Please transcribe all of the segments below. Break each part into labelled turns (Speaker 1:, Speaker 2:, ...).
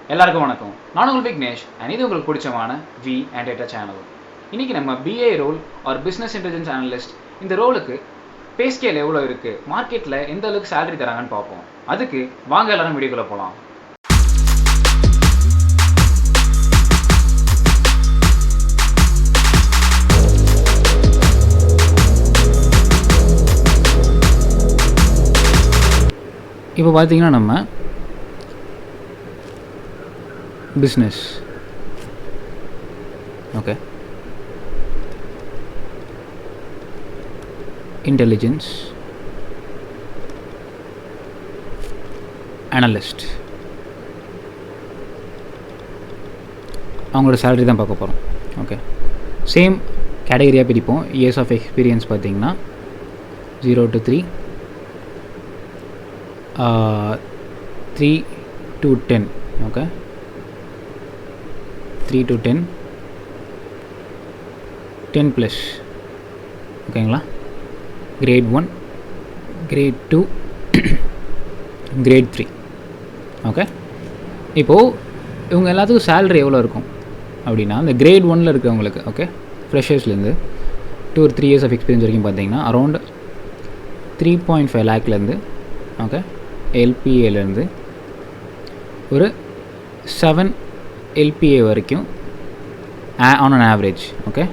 Speaker 1: எல்லாருக்கும் வணக்கம். நான் உங்கள் விக்னேஷ் அண்ட் இது உங்களுக்கு பிடிச்சமான வி அண்ட் டேட்டா சேனல். இன்றைக்கி நம்ம BA role or business intelligence analyst இந்த ரோலுக்கு பே ஸ்கேல் எவ்வளோ இருக்குது, மார்க்கெட்டில் எந்த அளவுக்கு சேலரி தராங்கன்னு பார்ப்போம். அதுக்கு வாங்க எல்லாரும் வீடியோக்குள்ளே போகலாம். இப்போ பார்த்தீங்கன்னா நம்ம business, okay, intelligence analyst அவங்களோட சேலரி தான் பார்க்க போகிறோம். ஓகே, சேம் கேட்டகரியாக பிரிப்போம். இயர்ஸ் ஆஃப் எக்ஸ்பீரியன்ஸ் பார்த்தீங்கன்னா 0 to 3, 3 to 10, okay, 3 to 10, 10 plus, ஓகேங்களா. Grade 1, grade 2, grade 3. ஓகே, இப்போது இவங்க எல்லாத்துக்கும் சேலரி எவ்வளோ இருக்கும் அப்படின்னா, இந்த கிரேட் 1ல் இருக்கிறவங்களுக்கு, ஓகே, ஃப்ரெஷர்ஸ்லேருந்து 2 or 3 years ஆஃப் எக்ஸ்பீரியன்ஸ் வரைக்கும் பார்த்தீங்கன்னா அரௌண்ட் 3.5 lakhலேருந்து, ஓகே, எல்பிஏலேருந்து ஒரு 7 LPA வரைக்கும் ஆன் அன் ஆவரேஜ், ஓகே,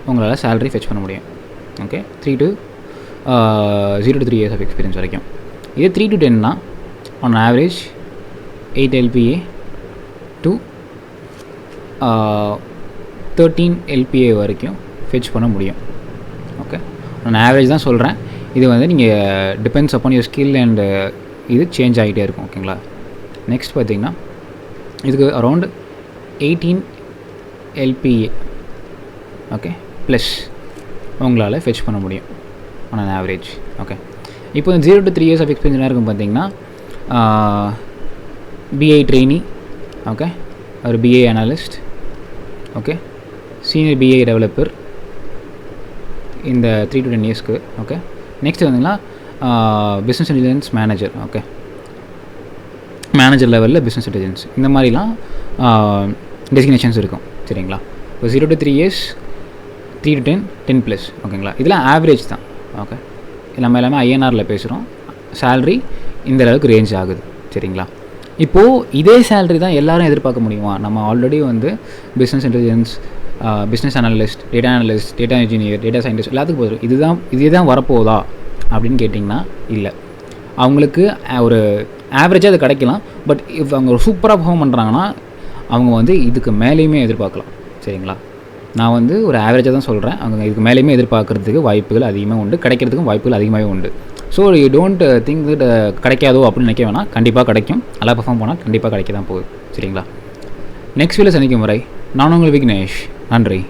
Speaker 1: உங்களால் சேலரி ஃபெச் பண்ண முடியும். Okay, 0 to 3 years of experience வரைக்கும். இதே 3 to 10னா on average 8 LPA to 13 LPA வரைக்கும் ஃபெச் பண்ண முடியும். ஓகே, நான் ஆவரேஜ் தான் சொல்கிறேன். இது வந்து நீங்கள் depends upon your skill and இது சேஞ்ச் ஆகிட்டே இருக்கும். ஓகேங்களா. நெக்ஸ்ட் பார்த்திங்கன்னா இதுக்கு அரௌண்ட் 18 LPA, ஓகே, ப்ளஸ் உங்களால் ஃபெச் பண்ண முடியும் ஆன் அன் ஆவரேஜ். ஓகே, இப்போ 0 to 3 years ஆஃப் எக்ஸ்பீரியன்ஸ் இருக்கும் பார்த்தீங்கன்னா பிஐ ட்ரெயினி, ஓகே, ஒரு BA analyst, okay, senior BA developer இந்த 3 to 10 yearsக்கு. ஓகே, நெக்ஸ்ட் வந்தீங்கன்னா business intelligence manager, okay, manager லெவலில் பிஸ்னஸ் இன்டெலிஜென்ஸ், இந்த மாதிரிலாம் டெசிக்னேஷன்ஸ் இருக்கும். சரிங்களா. இப்போ 0 to 3 years, 3 to 10, 10 ப்ளஸ், ஓகேங்களா. இதெல்லாம் ஆவரேஜ் தான். ஓகே, நம்ம எல்லாமே ஐஎன்ஆரில் பேசுகிறோம். சேல்ரி இந்த அளவுக்கு ரேஞ்ச் ஆகுது. சரிங்களா. இப்போது இதே சேல்ரி தான் எல்லோரும் எதிர்பார்க்க முடியுமா? நம்ம ஆல்ரெடி வந்து business intelligence, business analyst, data analyst, data engineer, data scientist எல்லாத்துக்கும் போதும் இதே தான் வரப்போகுதா அப்படின்னு கேட்டிங்கன்னா இல்லை. அவங்களுக்கு ஒரு ஆவரேஜாக அது கிடைக்கலாம். பட் இப்போ அவங்க ஒரு சூப்பராக பர்ஃபார்ம் பண்ணுறாங்கன்னா அவங்க வந்து இதுக்கு மேலேயுமே எதிர்பார்க்கலாம். சரிங்களா. நான் வந்து ஒரு ஆவரேஜாக தான் சொல்கிறேன். அவங்க இதுக்கு மேலேயுமே எதிர்பார்க்குறதுக்கு வாய்ப்புகள் அதிகமாக உண்டு, கிடைக்கிறதுக்கும் வாய்ப்புகள் அதிகமாகவே உண்டு. So you don't think that கிடைக்காதோ அப்படின்னு நினைக்க வேணாம். கண்டிப்பாக கிடைக்கும். நல்லா பர்ஃபார்ம் பண்ணால் கண்டிப்பாக கிடைக்க தான் போகுது. சரிங்களா. நெக்ஸ்ட் வீடியோவில் சந்திக்கும் வரை நான் உங்கள் விக்னேஷ். நன்றி.